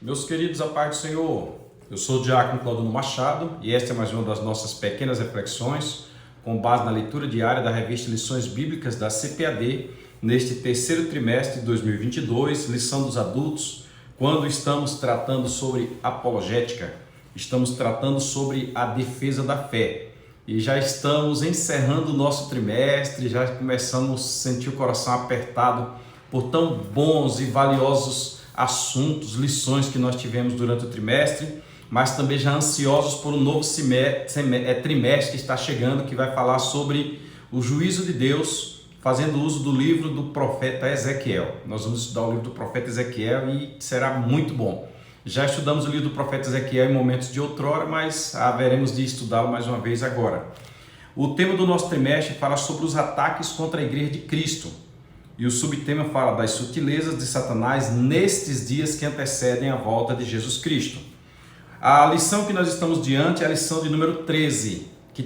Meus queridos, a paz do Senhor, eu sou o diácono Claudino Machado e esta é mais uma das nossas pequenas reflexões com base na leitura diária da revista Lições Bíblicas da CPAD neste terceiro trimestre de 2022, lição dos adultos, quando estamos tratando sobre apologética, estamos tratando sobre a defesa da fé e já estamos encerrando o nosso trimestre, já começamos a sentir o coração apertado por tão bons e valiosos assuntos, lições que nós tivemos durante o trimestre, mas também já ansiosos por um novo trimestre que está chegando, que vai falar sobre o juízo de Deus, fazendo uso do livro do profeta Ezequiel. Nós vamos estudar o livro do profeta Ezequiel e será muito bom. Já estudamos o livro do profeta Ezequiel em momentos de outrora, mas haveremos de estudá-lo mais uma vez agora. O tema do nosso trimestre fala sobre os ataques contra a igreja de Cristo. E o subtema fala das sutilezas de Satanás nestes dias que antecedem a volta de Jesus Cristo. A lição que nós estamos diante é a lição de número 13, que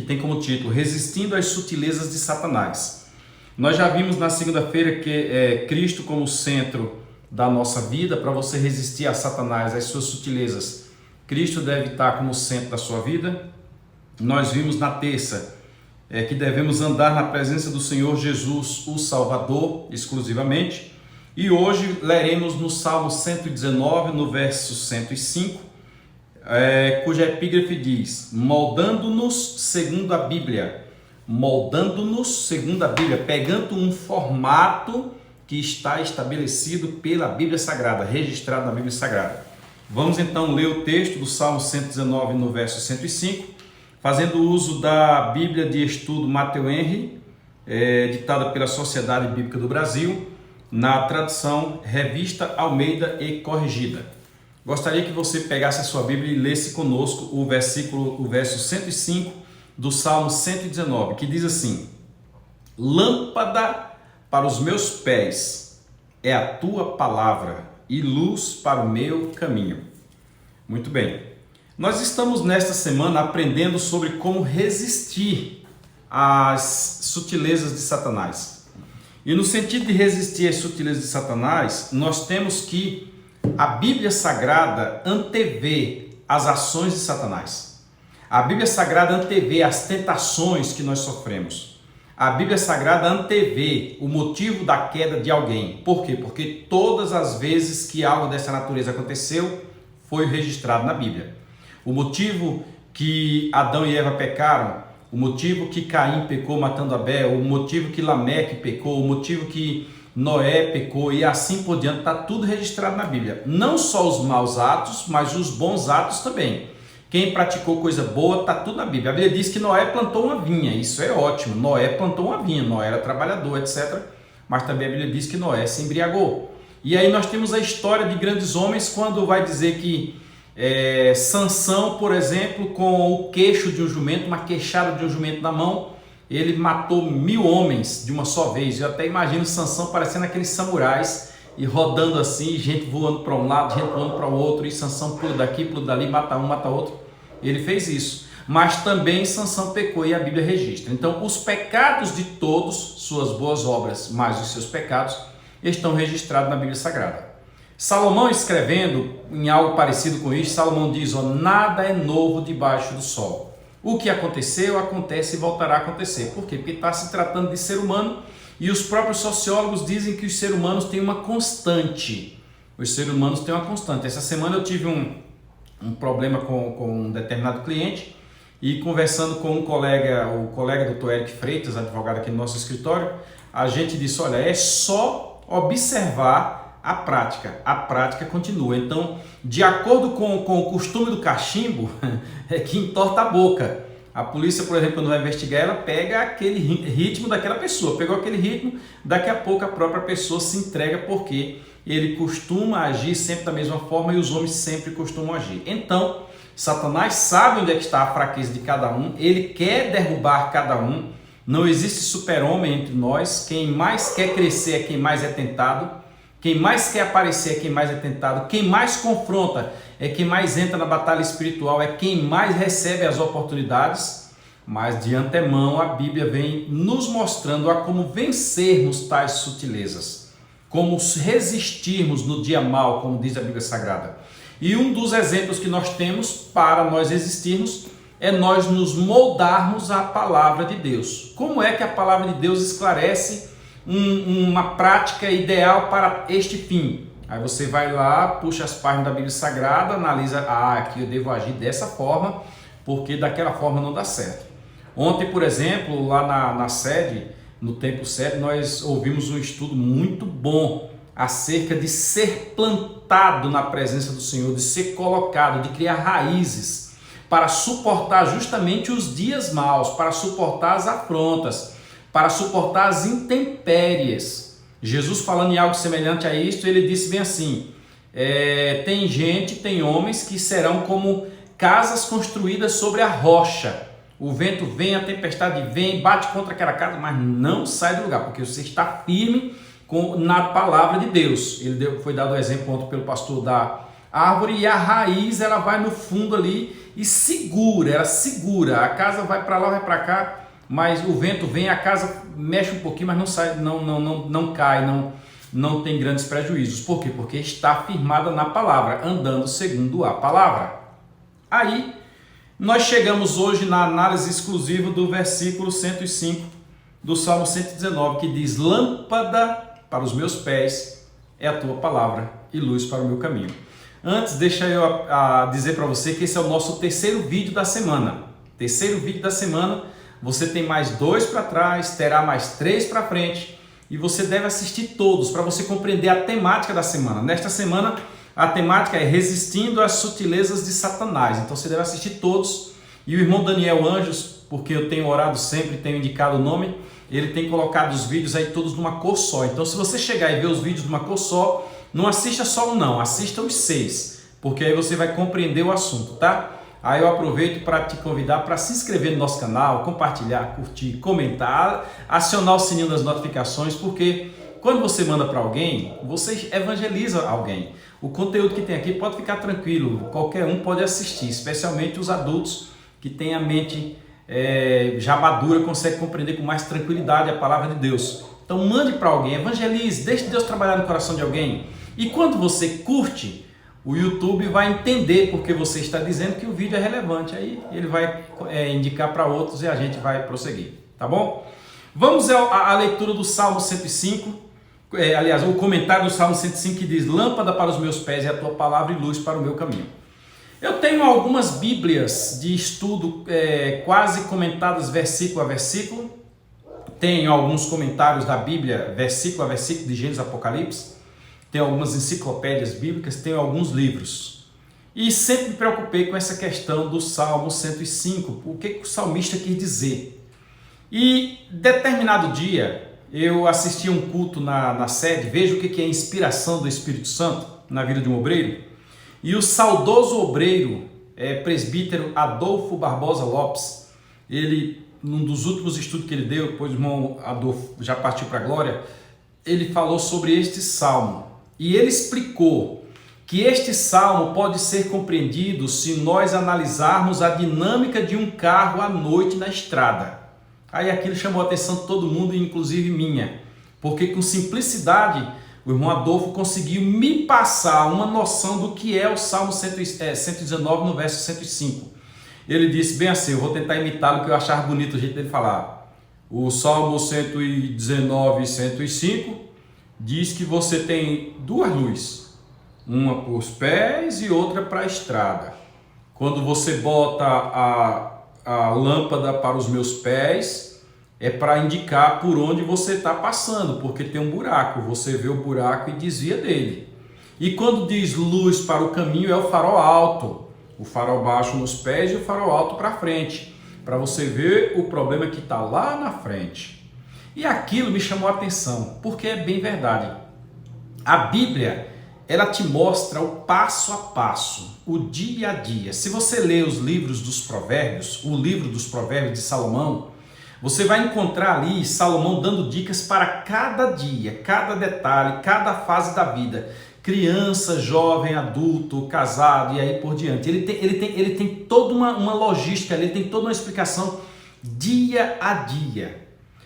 tem como título Resistindo às sutilezas de Satanás. Nós já vimos na segunda-feira que Cristo como centro da nossa vida. Para você resistir a Satanás, às suas sutilezas, Cristo deve estar como centro da sua vida. Nós vimos na terça que devemos andar na presença do Senhor Jesus, o Salvador, exclusivamente. E hoje leremos no Salmo 119, no verso 105, cuja epígrafe diz: moldando-nos segundo a Bíblia, pegando um formato que está estabelecido pela Bíblia Sagrada, registrado na Bíblia Sagrada. Vamos então ler o texto do Salmo 119, no verso 105, fazendo uso da Bíblia de Estudo Matthew Henry, ditada pela Sociedade Bíblica do Brasil, na tradução Revista Almeida e Corrigida. Gostaria que você pegasse a sua Bíblia e lesse conosco o verso 105 do Salmo 119, que diz assim: lâmpada para os meus pés é a tua palavra e luz para o meu caminho. Muito bem. Nós estamos nesta semana aprendendo sobre como resistir às sutilezas de Satanás. E no sentido de resistir às sutilezas de Satanás, nós temos que a Bíblia Sagrada antevê as ações de Satanás. A Bíblia Sagrada antevê as tentações que nós sofremos. A Bíblia Sagrada antevê o motivo da queda de alguém. Por quê? Porque todas as vezes que algo dessa natureza aconteceu, foi registrado na Bíblia. O motivo que Adão e Eva pecaram, o motivo que Caim pecou matando Abel, o motivo que Lameque pecou, o motivo que Noé pecou e assim por diante, está tudo registrado na Bíblia. Não só os maus atos, mas os bons atos também. Quem praticou coisa boa, está tudo na Bíblia. A Bíblia diz que Noé plantou uma vinha, isso é ótimo. Noé plantou uma vinha, Noé era trabalhador, etc. Mas também a Bíblia diz que Noé se embriagou. E aí nós temos a história de grandes homens, quando vai dizer que Sansão, por exemplo, com o queixo de um jumento, uma queixada de um jumento na mão, ele matou 1000 homens de uma só vez. Eu até imagino Sansão parecendo aqueles samurais e rodando assim, gente voando para um lado, gente voando para o outro, e Sansão pula daqui, pula dali, mata um, mata outro. Ele fez isso, mas também Sansão pecou e a Bíblia registra. Então os pecados de todos, suas boas obras, mais os seus pecados, estão registrados na Bíblia Sagrada. Salomão, escrevendo em algo parecido com isso, Salomão diz: nada é novo debaixo do sol. O que aconteceu, acontece e voltará a acontecer. Por quê? Porque está se tratando de ser humano e os próprios sociólogos dizem que os seres humanos têm uma constante. Os seres humanos têm uma constante. Essa semana eu tive um problema com um determinado cliente e conversando com o colega Dr. Eric Freitas, advogado aqui no nosso escritório, a gente disse: olha, é só observar a prática continua. Então, de acordo com o costume do cachimbo, é que entorta a boca. A polícia, por exemplo, quando vai investigar, ela pega aquele ritmo daquela pessoa. Pegou aquele ritmo, daqui a pouco a própria pessoa se entrega, porque ele costuma agir sempre da mesma forma e os homens sempre costumam agir. Então, Satanás sabe onde é que está a fraqueza de cada um, ele quer derrubar cada um. Não existe super-homem entre nós. Quem mais quer crescer é quem mais é tentado. Quem mais quer aparecer é quem mais é tentado. Quem mais confronta é quem mais entra na batalha espiritual, é quem mais recebe as oportunidades. Mas de antemão a Bíblia vem nos mostrando a como vencermos tais sutilezas. como resistirmos no dia mau, como diz a Bíblia Sagrada. E um dos exemplos que nós temos para nós existirmos é nós nos moldarmos à palavra de Deus. Como é que a palavra de Deus esclarece uma prática ideal para este fim? Aí você vai lá, puxa as páginas da Bíblia Sagrada, analisa, aqui eu devo agir dessa forma, porque daquela forma não dá certo. Ontem, por exemplo, lá na sede, no Templo Sede, nós ouvimos um estudo muito bom acerca de ser plantado na presença do Senhor, de ser colocado, de criar raízes para suportar justamente os dias maus, para suportar as afrontas, para suportar as intempéries. Jesus, falando em algo semelhante a isto, ele disse bem assim, tem homens que serão como casas construídas sobre a rocha. O vento vem, a tempestade vem, bate contra aquela casa, mas não sai do lugar, porque você está firme na palavra de Deus. Foi dado o exemplo ontem pelo pastor da árvore, e a raiz ela vai no fundo ali e ela segura. A casa vai para lá, vai para cá, mas o vento vem, a casa mexe um pouquinho, mas não sai, não cai, não tem grandes prejuízos. Por quê? Porque está firmada na palavra, andando segundo a palavra. Aí nós chegamos hoje na análise exclusiva do versículo 105 do Salmo 119, que diz: lâmpada para os meus pés é a tua palavra e luz para o meu caminho. Antes, deixa eu dizer para você que esse é o nosso terceiro vídeo da semana. Terceiro vídeo da semana, você tem mais 2 para trás, terá mais 3 para frente, e você deve assistir todos para você compreender a temática da semana. Nesta semana, a temática é resistindo às sutilezas de Satanás. Então você deve assistir todos. E o irmão Daniel Anjos, porque eu tenho orado sempre, tenho indicado o nome, ele tem colocado os vídeos aí todos numa cor só. Então se você chegar e ver os vídeos numa cor só, não assista só um não, assista os 6, porque aí você vai compreender o assunto, tá? Aí eu aproveito para te convidar para se inscrever no nosso canal, compartilhar, curtir, comentar, acionar o sininho das notificações, porque quando você manda para alguém, você evangeliza alguém. O conteúdo que tem aqui pode ficar tranquilo, qualquer um pode assistir, especialmente os adultos que têm a mente já madura, conseguem compreender com mais tranquilidade a palavra de Deus. Então mande para alguém, evangelize, deixe Deus trabalhar no coração de alguém. E quando você curte, o YouTube vai entender porque você está dizendo que o vídeo é relevante. Aí ele vai indicar para outros e a gente vai prosseguir, tá bom? Vamos à leitura do Salmo 105. Aliás, o comentário do Salmo 105 que diz: lâmpada para os meus pés é a tua palavra e luz para o meu caminho. Eu tenho algumas bíblias de estudo quase comentadas versículo a versículo. Tenho alguns comentários da Bíblia versículo a versículo de Gênesis Apocalipse. Tenho algumas enciclopédias bíblicas, tenho alguns livros. E sempre me preocupei com essa questão do Salmo 105. O que o salmista quis dizer? E determinado dia eu assisti a um culto na sede. Veja o que é a inspiração do Espírito Santo na vida de um obreiro. E o saudoso obreiro, presbítero Adolfo Barbosa Lopes, ele, num dos últimos estudos que ele deu, depois o irmão Adolfo já partiu para a glória, ele falou sobre este salmo. E ele explicou que este salmo pode ser compreendido se nós analisarmos a dinâmica de um carro à noite na estrada. Aí aquilo chamou a atenção de todo mundo, inclusive minha, porque com simplicidade o irmão Adolfo conseguiu me passar uma noção do que é o Salmo 119 no verso 105. Ele disse bem assim, eu vou tentar imitá-lo, que eu achava bonito o jeito dele falar. O Salmo 119 e 105 diz que você tem 2 luzes, uma para os pés e outra para a estrada. Quando você bota a lâmpada para os meus pés, é para indicar por onde você está passando, porque tem um buraco, você vê o buraco e desvia dele. E quando diz luz para o caminho, é o farol alto, o farol baixo nos pés e o farol alto para frente, para você ver o problema que está lá na frente. E aquilo me chamou a atenção, porque é bem verdade. A Bíblia, ela te mostra o passo a passo, o dia a dia. Se você ler os livros dos provérbios, o livro dos provérbios de Salomão, você vai encontrar ali Salomão dando dicas para cada dia, cada detalhe, cada fase da vida. Criança, jovem, adulto, casado e aí por diante. Ele tem toda uma logística, ele tem toda uma explicação dia a dia.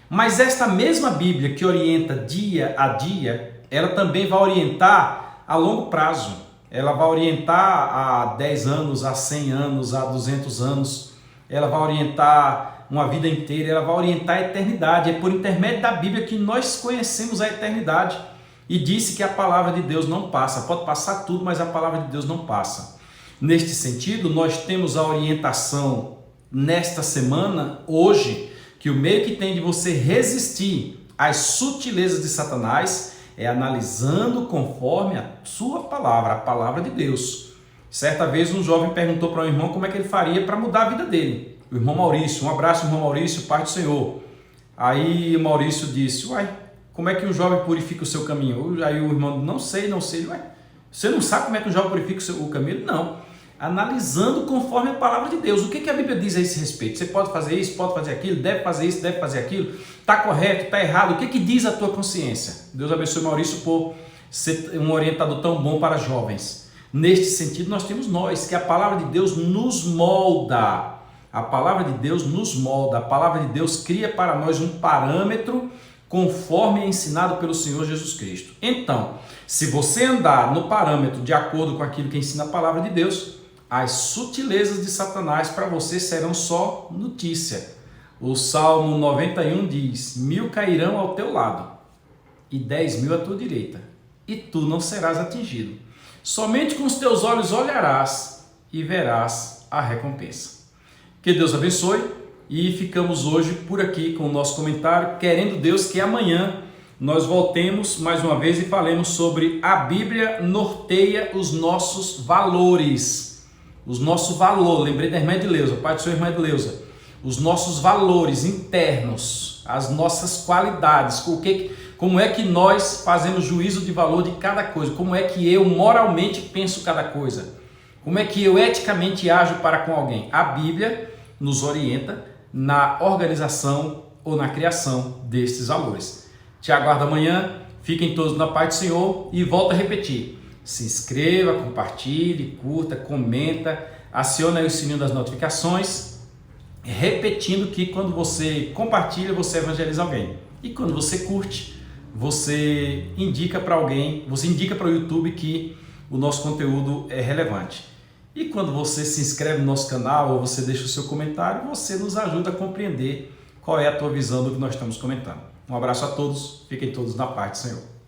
Mas esta mesma Bíblia que orienta dia a dia, ela também vai orientar a longo prazo. Ela vai orientar a 10 anos, a 100 anos, a 200 anos. Ela vai orientar uma vida inteira, ela vai orientar a eternidade. É por intermédio da Bíblia que nós conhecemos a eternidade. E disse que a palavra de Deus não passa. Pode passar tudo, mas a palavra de Deus não passa. Neste sentido, nós temos a orientação nesta semana, hoje, que o meio que tem de você resistir às sutilezas de Satanás é analisando conforme a sua palavra, a palavra de Deus. Certa vez um jovem perguntou para um irmão como é que ele faria para mudar a vida dele. O irmão Maurício, um abraço, irmão Maurício, Pai do Senhor. Aí o Maurício disse, como é que o jovem purifica o seu caminho? Aí o irmão, não sei. Você não sabe como é que o jovem purifica o caminho? Não. Analisando conforme a palavra de Deus. O que a Bíblia diz a esse respeito? Você pode fazer isso, pode fazer aquilo, deve fazer isso, deve fazer aquilo, está correto, está errado. O que diz a tua consciência? Deus abençoe Maurício por ser um orientador tão bom para jovens. Neste sentido, nós temos que a palavra de Deus nos molda. A palavra de Deus nos molda. A palavra de Deus cria para nós um parâmetro conforme é ensinado pelo Senhor Jesus Cristo. Então, se você andar no parâmetro de acordo com aquilo que ensina a palavra de Deus, as sutilezas de Satanás para você serão só notícia. O Salmo 91 diz, 1000 cairão ao teu lado e 10.000 à tua direita, e tu não serás atingido. Somente com os teus olhos olharás e verás a recompensa. Que Deus abençoe e ficamos hoje por aqui com o nosso comentário, querendo Deus que amanhã nós voltemos mais uma vez e falemos sobre a Bíblia norteia os nossos valores. Os nossos valores, lembrei da irmã Edileuza, pai do seu irmã Edileuza, os nossos valores internos, as nossas qualidades, como é que nós fazemos juízo de valor de cada coisa, como é que eu moralmente penso cada coisa, como é que eu eticamente ajo para com alguém. A Bíblia nos orienta na organização ou na criação destes valores. Te aguardo amanhã, fiquem todos na paz do Senhor e volto a repetir. Se inscreva, compartilhe, curta, comenta, acione aí o sininho das notificações, repetindo que quando você compartilha, você evangeliza alguém. E quando você curte, você indica para alguém, você indica para o YouTube que o nosso conteúdo é relevante. E quando você se inscreve no nosso canal ou você deixa o seu comentário, você nos ajuda a compreender qual é a tua visão do que nós estamos comentando. Um abraço a todos, fiquem todos na paz do Senhor.